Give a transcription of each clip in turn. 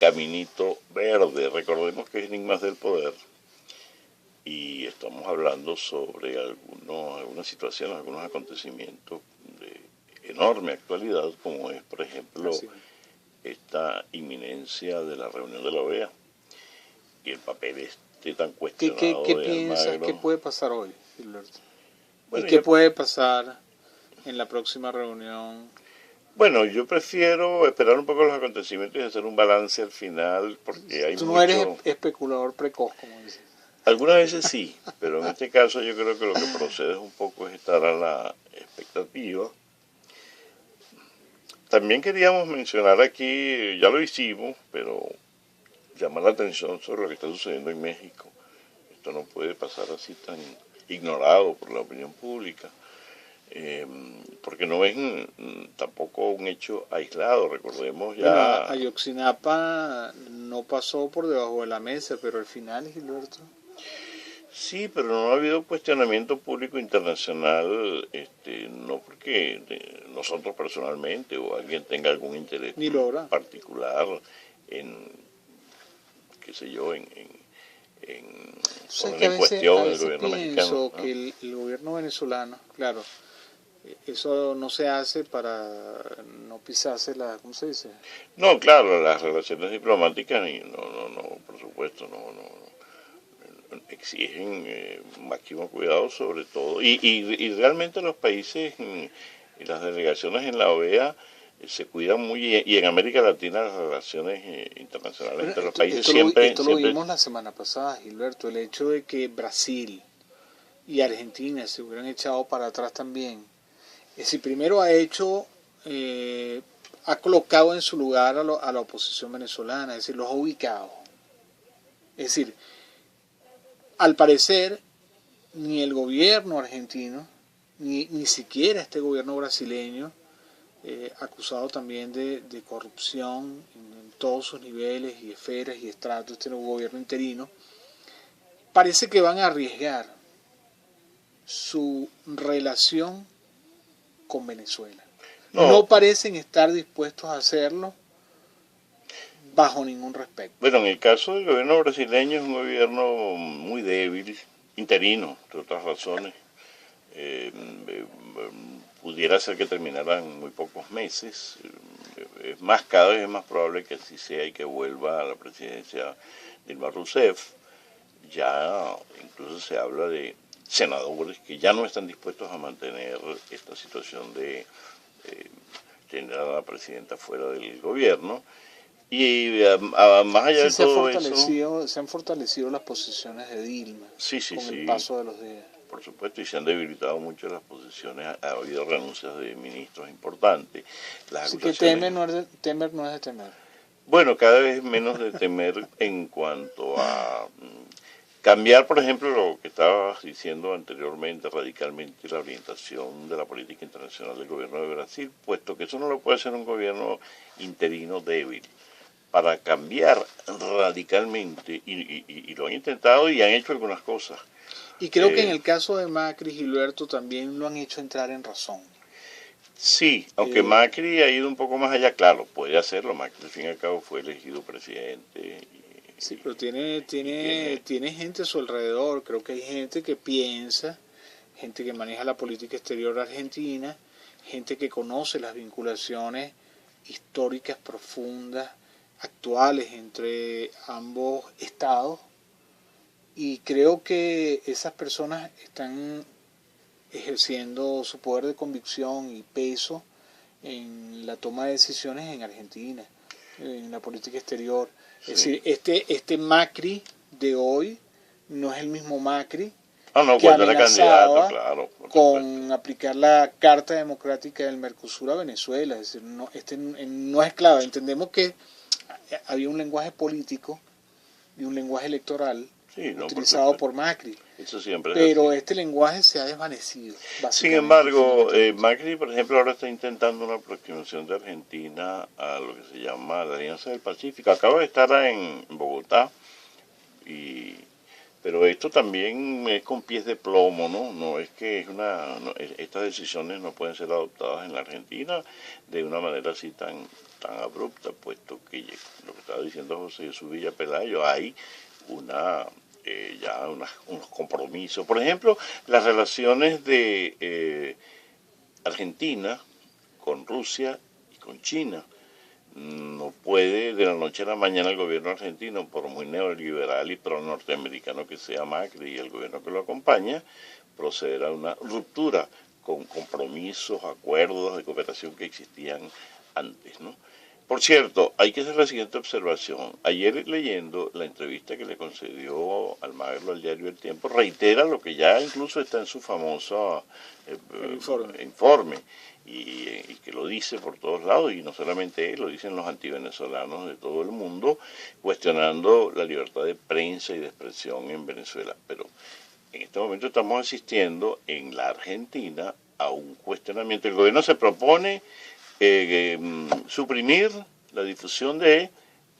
caminito verde. Recordemos que es Enigmas del Poder y estamos hablando sobre algunas situaciones, algunos acontecimientos de enorme actualidad, como es, por ejemplo, esta inminencia de la reunión de la OEA y el papel tan cuestionado ¿Qué de piensas Almagro. que puede pasar hoy, Gilberto? Bueno, ¿Y qué puede pasar en la próxima reunión? Bueno, yo prefiero esperar un poco los acontecimientos y hacer un balance al final, porque hay Tú no mucho... eres especulador precoz, como dices. Algunas veces sí, pero en este caso yo creo que lo que procede es un poco es estar a la expectativa. También queríamos mencionar aquí, ya lo hicimos, pero llamar la atención sobre lo que está sucediendo en México. Esto no puede pasar así tan ignorado por la opinión pública. Porque no es tampoco un hecho aislado, recordemos ya... Bueno, Ayotzinapa no pasó por debajo de la mesa, pero al final, Gilberto... Sí, pero no ha habido cuestionamiento público internacional, no porque nosotros personalmente o alguien tenga algún interés particular en, qué sé yo, en poner en cuestión el gobierno mexicano. ¿No? Que el gobierno venezolano, claro, eso no se hace para no pisarse la, ¿cómo se dice? No, claro, las relaciones diplomáticas, no, por supuesto, no exigen máximo cuidado sobre todo. Y realmente los países y las delegaciones en la OEA se cuidan muy, y en América Latina las relaciones internacionales entre los países esto lo vimos la semana pasada, Gilberto, el hecho de que Brasil y Argentina se hubieran echado para atrás también. Es decir, primero ha colocado en su lugar a la oposición venezolana, es decir, los ha ubicado. Es decir, al parecer, ni el gobierno argentino, ni siquiera este gobierno brasileño, acusado también de corrupción en todos sus niveles y esferas y estratos, este nuevo gobierno interino, parece que van a arriesgar su relación con Venezuela. No parecen estar dispuestos a hacerlo bajo ningún respecto. Bueno, en el caso del gobierno brasileño es un gobierno muy débil, interino, entre otras razones. Pudiera ser que terminaran muy pocos meses. Es más, cada vez es más probable que así sea y que vuelva a la presidencia Dilma Rousseff. Ya incluso se habla de senadores que ya no están dispuestos a mantener esta situación de tener a la presidenta fuera del gobierno. Y más allá de todo eso... Se han fortalecido las posiciones de Dilma con el paso de los días. Por supuesto, y se han debilitado mucho las posiciones, ha habido renuncias de ministros importantes. Así que temer no es de temer. Bueno, cada vez menos de temer en cuanto a cambiar, por ejemplo, lo que estabas diciendo anteriormente, radicalmente la orientación de la política internacional del gobierno de Brasil, puesto que eso no lo puede hacer un gobierno interino débil. Para cambiar radicalmente, y lo han intentado y han hecho algunas cosas. Y creo que en el caso de Macri y Gilberto también lo han hecho entrar en razón. Sí, aunque Macri ha ido un poco más allá, claro, puede hacerlo. Macri al fin y al cabo fue elegido presidente. Sí, pero tiene gente a su alrededor. Creo que hay gente que piensa, gente que maneja la política exterior argentina, gente que conoce las vinculaciones históricas profundas, actuales entre ambos estados. Y creo que esas personas están ejerciendo su poder de convicción y peso en la toma de decisiones en Argentina, en la política exterior. Sí. Es decir, este Macri de hoy no es el mismo Macri que amenazaba con aplicar la Carta Democrática del Mercosur a Venezuela. Es decir, no es clave. Entendemos que había un lenguaje político y un lenguaje electoral utilizado por Macri. Eso siempre pero este lenguaje se ha desvanecido. Sin embargo, Macri, por ejemplo, ahora está intentando una aproximación de Argentina a lo que se llama la Alianza del Pacífico. Acaba de estar en Bogotá, pero esto también es con pies de plomo, ¿no? No es que estas decisiones no pueden ser adoptadas en la Argentina de una manera así tan tan abrupta, puesto que lo que estaba diciendo José Jesús Villa Pelayo, hay una unos compromisos. Por ejemplo, las relaciones de Argentina con Rusia y con China. No puede de la noche a la mañana el gobierno argentino, por muy neoliberal y pro norteamericano que sea Macri y el gobierno que lo acompaña, proceder a una ruptura con compromisos, acuerdos de cooperación que existían antes, ¿no? Por cierto, hay que hacer la siguiente observación. Ayer leyendo la entrevista que le concedió Almagro al diario El Tiempo, reitera lo que ya incluso está en su famoso informe y que lo dice por todos lados, y no solamente él, lo dicen los antivenezolanos de todo el mundo, cuestionando la libertad de prensa y de expresión en Venezuela. Pero en este momento estamos asistiendo en la Argentina a un cuestionamiento. El gobierno se propone suprimir la difusión de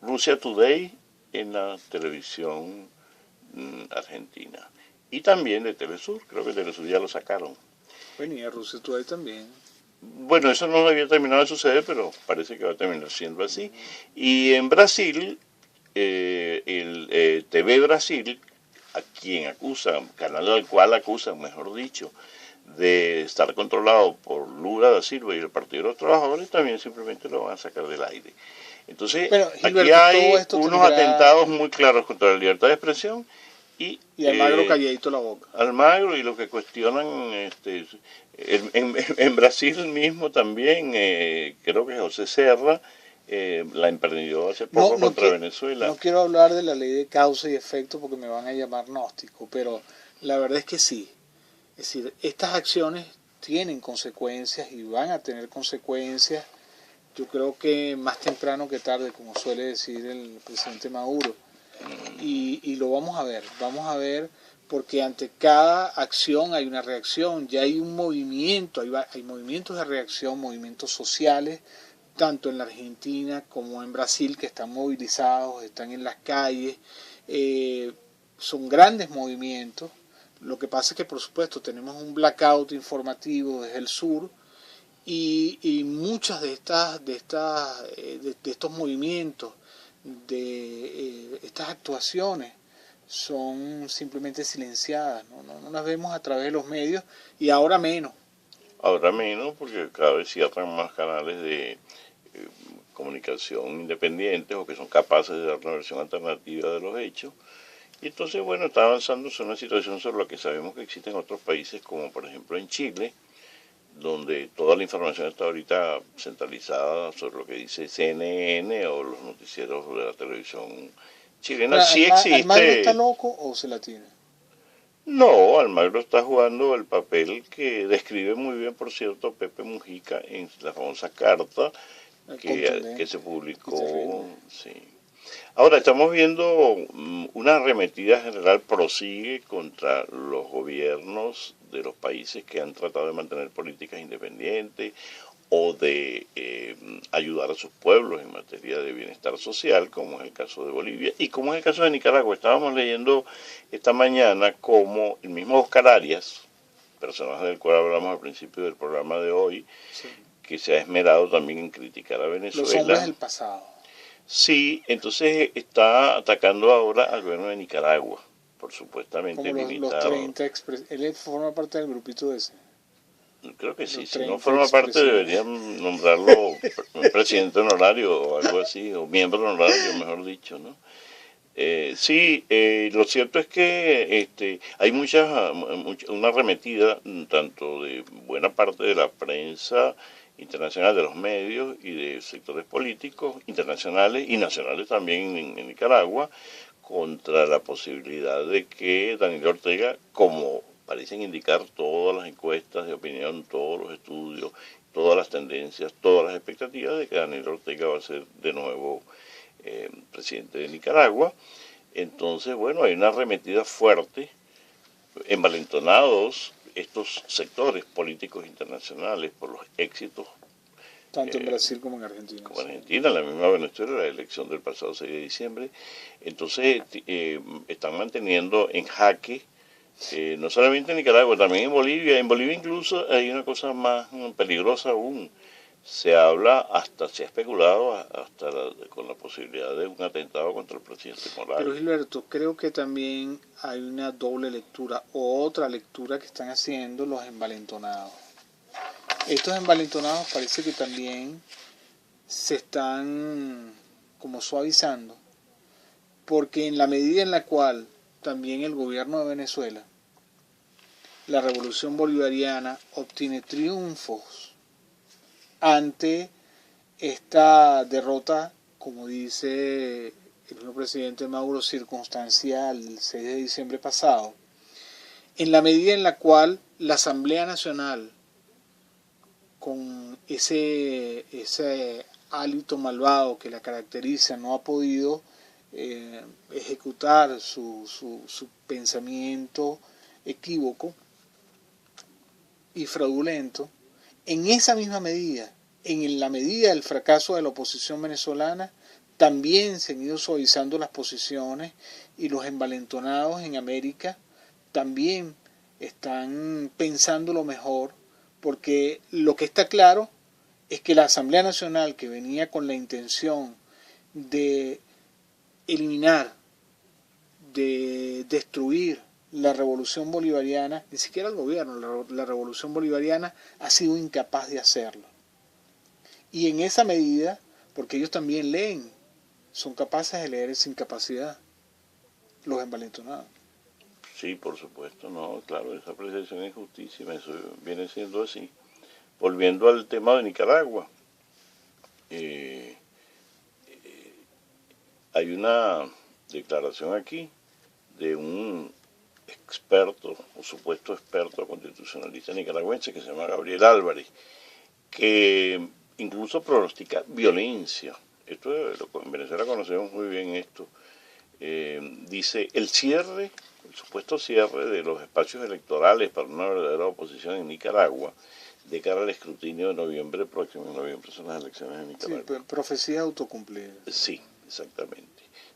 Russia Today en la televisión argentina. Y también de Telesur, creo que Telesur ya lo sacaron. Venía Russia Today también. Bueno, eso no había terminado de suceder, pero parece que va a terminar siendo así. Y en Brasil, el TV Brasil, a quien acusan, canal al cual acusan, mejor dicho, de estar controlado por Lula da Silva y el Partido de los Trabajadores, también simplemente lo van a sacar del aire. Entonces, pero, Gilberto, aquí hay unos atentados muy claros contra la libertad de expresión y Almagro calladito la boca. Almagro y lo que cuestionan en Brasil mismo también, creo que José Serra la emprendió hace poco contra Venezuela. No quiero hablar de la ley de causa y efecto porque me van a llamar gnóstico, pero la verdad es que sí. Es decir, estas acciones tienen consecuencias y van a tener consecuencias, yo creo que más temprano que tarde, como suele decir el presidente Maduro. Y lo vamos a ver porque ante cada acción hay una reacción, ya hay un movimiento, hay movimientos de reacción, movimientos sociales, tanto en la Argentina como en Brasil, que están movilizados, están en las calles, son grandes movimientos. Lo que pasa es que, por supuesto, tenemos un blackout informativo desde el sur y muchas de estos movimientos, de estas actuaciones, son simplemente silenciadas, no las vemos a través de los medios y ahora menos. Ahora menos porque cada vez cierran más canales de comunicación independientes o que son capaces de dar una versión alternativa de los hechos. Y entonces, bueno, está avanzando en una situación sobre la que sabemos que existe en otros países, como por ejemplo en Chile, donde toda la información está ahorita centralizada sobre lo que dice CNN o los noticieros de la televisión chilena. Sí existe. ¿Almagro está loco o se la tiene? No, Almagro está jugando el papel que describe muy bien, por cierto, Pepe Mujica en la famosa carta que se publicó. Sí. Ahora estamos viendo una arremetida general prosigue contra los gobiernos de los países que han tratado de mantener políticas independientes o de ayudar a sus pueblos en materia de bienestar social, como es el caso de Bolivia y como es el caso de Nicaragua. Estábamos leyendo esta mañana como el mismo Oscar Arias, personaje del cual hablamos al principio del programa de hoy, sí, que se ha esmerado también en criticar a Venezuela. Los hombres del pasado. Sí, entonces está atacando ahora al gobierno de Nicaragua, por supuestamente como los 30 él forma parte del grupito ese. Creo que sí, si no forma parte deberían nombrarlo presidente honorario o algo así, o miembro honorario, mejor dicho, ¿no? Sí, lo cierto es que hay una arremetida tanto de buena parte de la prensa internacional, de los medios y de sectores políticos internacionales y nacionales también en Nicaragua, contra la posibilidad de que Daniel Ortega, como parecen indicar todas las encuestas de opinión, todos los estudios, todas las tendencias, todas las expectativas, de que Daniel Ortega va a ser de nuevo presidente de Nicaragua. Entonces, bueno, hay una arremetida fuerte, envalentonados estos sectores políticos internacionales por los éxitos. Tanto en Brasil como en Argentina. Como en Argentina, la misma Venezuela, la elección del pasado 6 de diciembre. Entonces, están manteniendo en jaque, no solamente en Nicaragua, también en Bolivia. En Bolivia incluso hay una cosa más peligrosa aún. se habla, hasta se ha especulado hasta con la posibilidad de un atentado contra el presidente Pero Morales. Gilberto, creo que también hay una doble lectura o otra lectura que están haciendo los envalentonados. Estos envalentonados parece que también se están como suavizando, porque en la medida en la cual también el gobierno de Venezuela, la revolución bolivariana, obtiene triunfos ante esta derrota, como dice el mismo presidente Maduro, circunstancial el 6 de diciembre pasado, en la medida en la cual la Asamblea Nacional, con ese hálito malvado que la caracteriza, no ha podido ejecutar su pensamiento equívoco y fraudulento, en esa misma medida, en la medida del fracaso de la oposición venezolana, también se han ido suavizando las posiciones y los envalentonados en América también están pensando lo mejor, porque lo que está claro es que la Asamblea Nacional, que venía con la intención de eliminar, de destruir la revolución bolivariana, ni siquiera el gobierno, la revolución bolivariana ha sido incapaz de hacerlo. Y en esa medida, porque ellos también leen, son capaces de leer esa incapacidad, los envalentonados. Sí, por supuesto, no, claro, esa apreciación es justísima, eso viene siendo así. Volviendo al tema de Nicaragua, hay una declaración aquí de un experto o supuesto experto constitucionalista nicaragüense que se llama Gabriel Álvarez, que incluso pronostica violencia. Esto en Venezuela conocemos muy bien esto. Dice el supuesto cierre de los espacios electorales para una verdadera oposición en Nicaragua de cara al escrutinio de noviembre próximo. En noviembre son las elecciones en Nicaragua. Sí, profecía autocumplida. Sí, exactamente.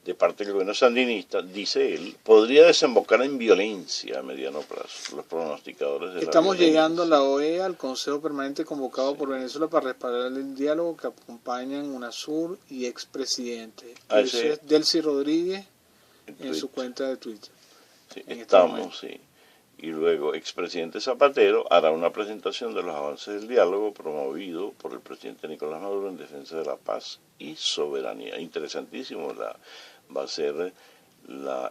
De parte del gobierno sandinista, dice él, podría desembocar en violencia a mediano plazo. Los pronosticadores de Estamos la llegando a la OEA, al Consejo Permanente convocado por Venezuela para respaldar el diálogo que acompañan UNASUR y expresidente. Eso es Delcy Rodríguez en su cuenta de Twitter. Sí, estamos, sí. Y luego, expresidente Zapatero hará una presentación de los avances del diálogo promovido por el presidente Nicolás Maduro en defensa de la paz y soberanía. Interesantísimo va a ser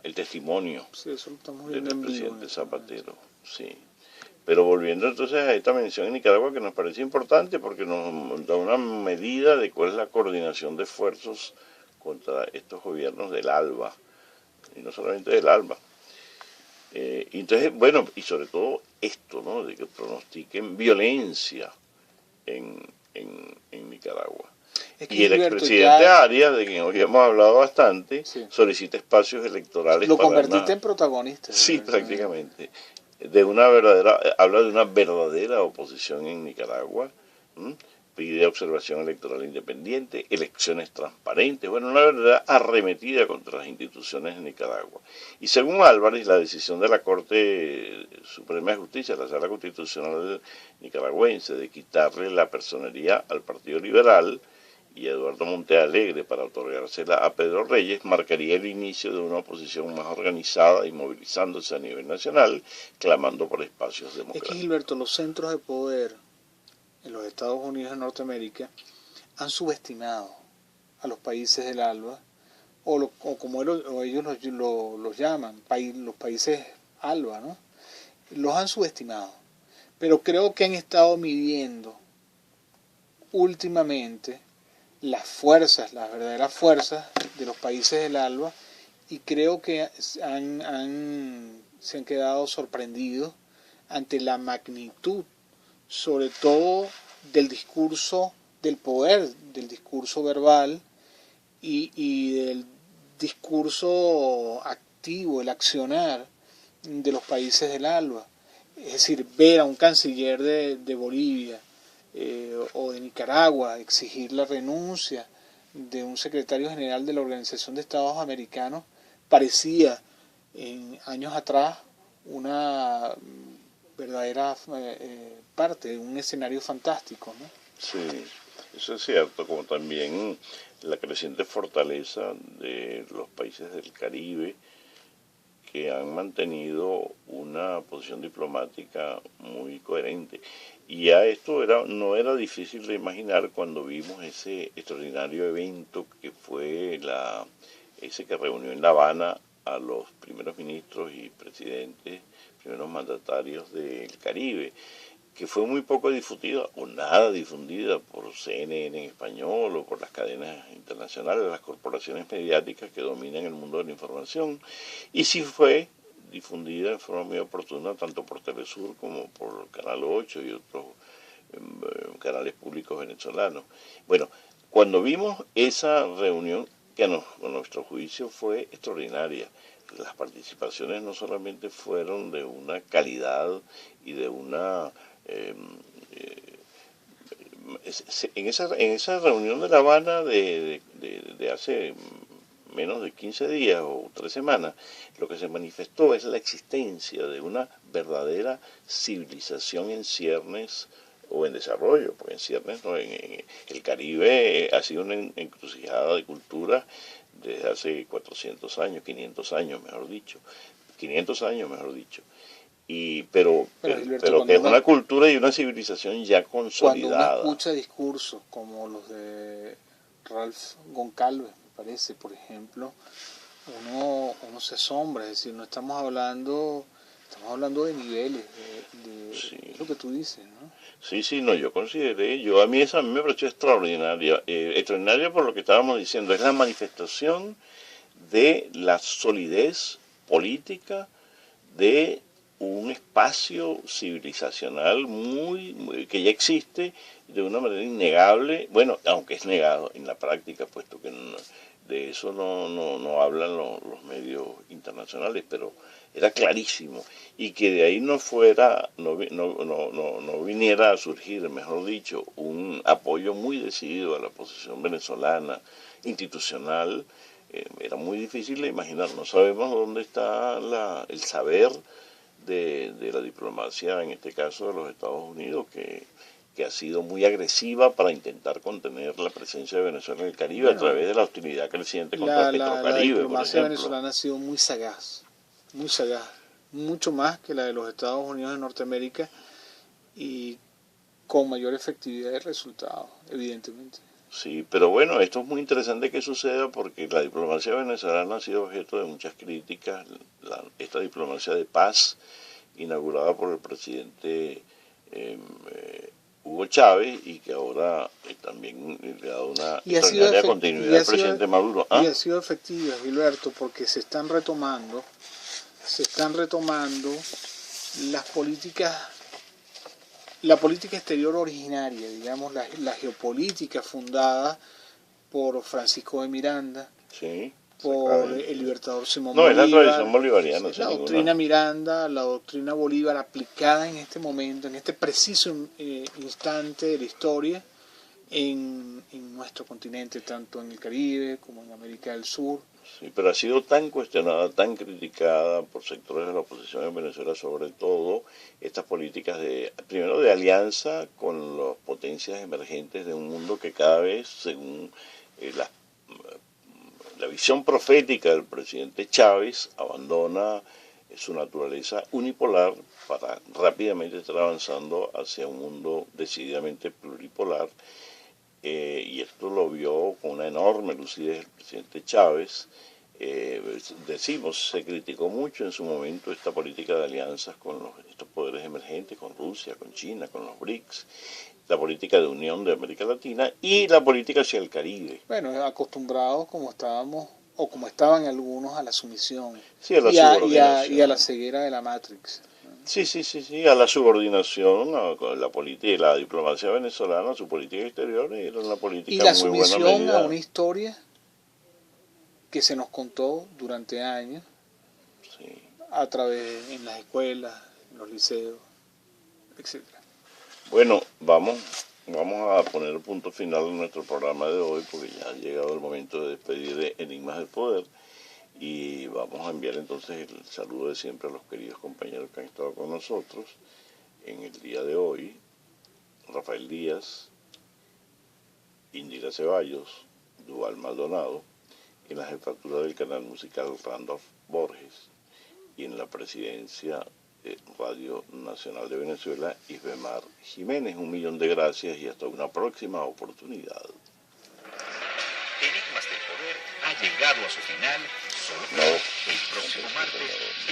el testimonio del presidente Zapatero. Sí. Pero volviendo entonces a esta mención en Nicaragua, que nos parece importante porque nos da una medida de cuál es la coordinación de esfuerzos contra estos gobiernos del ALBA, y no solamente del ALBA. Entonces, bueno, y sobre todo esto, ¿no? De que pronostiquen violencia en Nicaragua. Y el expresidente Arias, de quien hoy hemos hablado bastante, sí, solicita espacios electorales. Lo convertiste en protagonista. Sí, prácticamente. Habla de una verdadera oposición en Nicaragua. Pide observación electoral independiente, elecciones transparentes, bueno, una verdadera arremetida contra las instituciones de Nicaragua. Y según Álvarez, la decisión de la Corte Suprema de Justicia, la Sala Constitucional nicaragüense, de quitarle la personería al Partido Liberal y a Eduardo Montealegre para otorgársela a Pedro Reyes, marcaría el inicio de una oposición más organizada y movilizándose a nivel nacional, clamando por espacios democráticos. Es que, Gilberto, los centros de poder en los Estados Unidos de Norteamérica han subestimado a los países del ALBA, o como ellos los llaman, los países ALBA, ¿no? Los han subestimado. Pero creo que han estado midiendo últimamente las verdaderas fuerzas de los países del ALBA, y creo que se han quedado sorprendidos ante la magnitud, sobre todo del discurso del poder, del discurso verbal y del discurso activo, el accionar de los países del ALBA. Es decir, ver a un canciller de Bolivia o de Nicaragua exigir la renuncia de un secretario general de la Organización de Estados Americanos parecía años atrás una verdadera parte de un escenario fantástico, ¿no? Sí, Eso es cierto, como también la creciente fortaleza de los países del Caribe que han mantenido una posición diplomática muy coherente. Y ya esto no era difícil de imaginar cuando vimos ese extraordinario evento que fue ese que reunió en La Habana a los primeros ministros y presidentes, primeros mandatarios del Caribe, que fue muy poco difundida o nada difundida por CNN en español o por las cadenas internacionales, las corporaciones mediáticas que dominan el mundo de la información, y sí fue difundida de forma muy oportuna tanto por Telesur como por Canal 8 y otros canales públicos venezolanos. Bueno, cuando vimos esa reunión, que a nuestro juicio fue extraordinaria, las participaciones no solamente fueron de una calidad y de una en esa reunión de La Habana de hace menos de 15 días o 3 semanas, lo que se manifestó es la existencia de una verdadera civilización en ciernes o en desarrollo, porque en ciernes no, en el Caribe ha sido una encrucijada de culturas desde hace 400 años, 500 años mejor dicho, 500 años mejor dicho. Pero que es una cultura y una civilización ya consolidada. Cuando uno escucha discursos como los de Ralph Goncalves, me parece, por ejemplo, uno se asombra, es decir, no estamos hablando de niveles, Sí. es lo que tú dices, ¿no? Sí, no, yo consideré, a mí me pareció extraordinaria, extraordinaria por lo que estábamos diciendo, es la manifestación de la solidez política de un espacio civilizacional que ya existe de una manera innegable, bueno, aunque es negado en la práctica, puesto que de eso no hablan los medios internacionales, pero era clarísimo, y que de ahí no viniera a surgir, mejor dicho, un apoyo muy decidido a la posición venezolana institucional, era muy difícil de imaginar. No sabemos dónde está el saber de la diplomacia, en este caso de los Estados Unidos, que ha sido muy agresiva para intentar contener la presencia de Venezuela en el Caribe, bueno, a través de la hostilidad creciente contra Petrocaribe. La diplomacia venezolana ha sido muy sagaz, mucho más que la de los Estados Unidos de Norteamérica y con mayor efectividad de resultados, evidentemente. Sí, pero bueno, esto es muy interesante que suceda porque la diplomacia venezolana ha sido objeto de muchas críticas. Esta diplomacia de paz, inaugurada por el presidente Hugo Chávez, y que ahora también le ha dado una extraordinaria continuidad al presidente Maduro. Y ha sido efectiva, Gilberto, porque se están retomando la política exterior originaria, digamos, la geopolítica fundada por Francisco de Miranda, sí, por el libertador Simón Bolívar. No, es la tradición bolivariana. La doctrina Miranda, la doctrina Bolívar aplicada en este momento, en este preciso instante de la historia, en nuestro continente, tanto en el Caribe como en América del Sur. Sí, pero ha sido tan cuestionada, tan criticada por sectores de la oposición en Venezuela, sobre todo estas políticas primero de alianza con las potencias emergentes de un mundo que cada vez, según la visión profética del presidente Chávez, abandona su naturaleza unipolar para rápidamente estar avanzando hacia un mundo decididamente pluripolar. Y esto lo vio con una enorme lucidez el presidente Chávez. Se criticó mucho en su momento esta política de alianzas con estos poderes emergentes, con Rusia, con China, con los BRICS, la política de unión de América Latina y la política hacia el Caribe. Bueno, acostumbrados como estábamos, o como estaban algunos, a la sumisión, sí, a la subordinación. Y a la ceguera de la Matrix. Sí, a la subordinación a la diplomacia venezolana, su política exterior era una política y la muy buena medida. Y la sumisión a una historia que se nos contó durante años, sí, a través en las escuelas, en los liceos, etcétera. Bueno, vamos a poner el punto final en nuestro programa de hoy, porque ya ha llegado el momento de despedir de Enigmas del Poder. Y vamos a enviar entonces el saludo de siempre a los queridos compañeros que han estado con nosotros en el día de hoy. Rafael Díaz, Indira Ceballos, Duval Maldonado, en la jefatura del canal musical Randolph Borges y en la presidencia de Radio Nacional de Venezuela, Isbemar Jiménez. 1.000.000 de gracias y hasta una próxima oportunidad. Enigmas del Poder ha llegado a su final, solo que el próximo martes.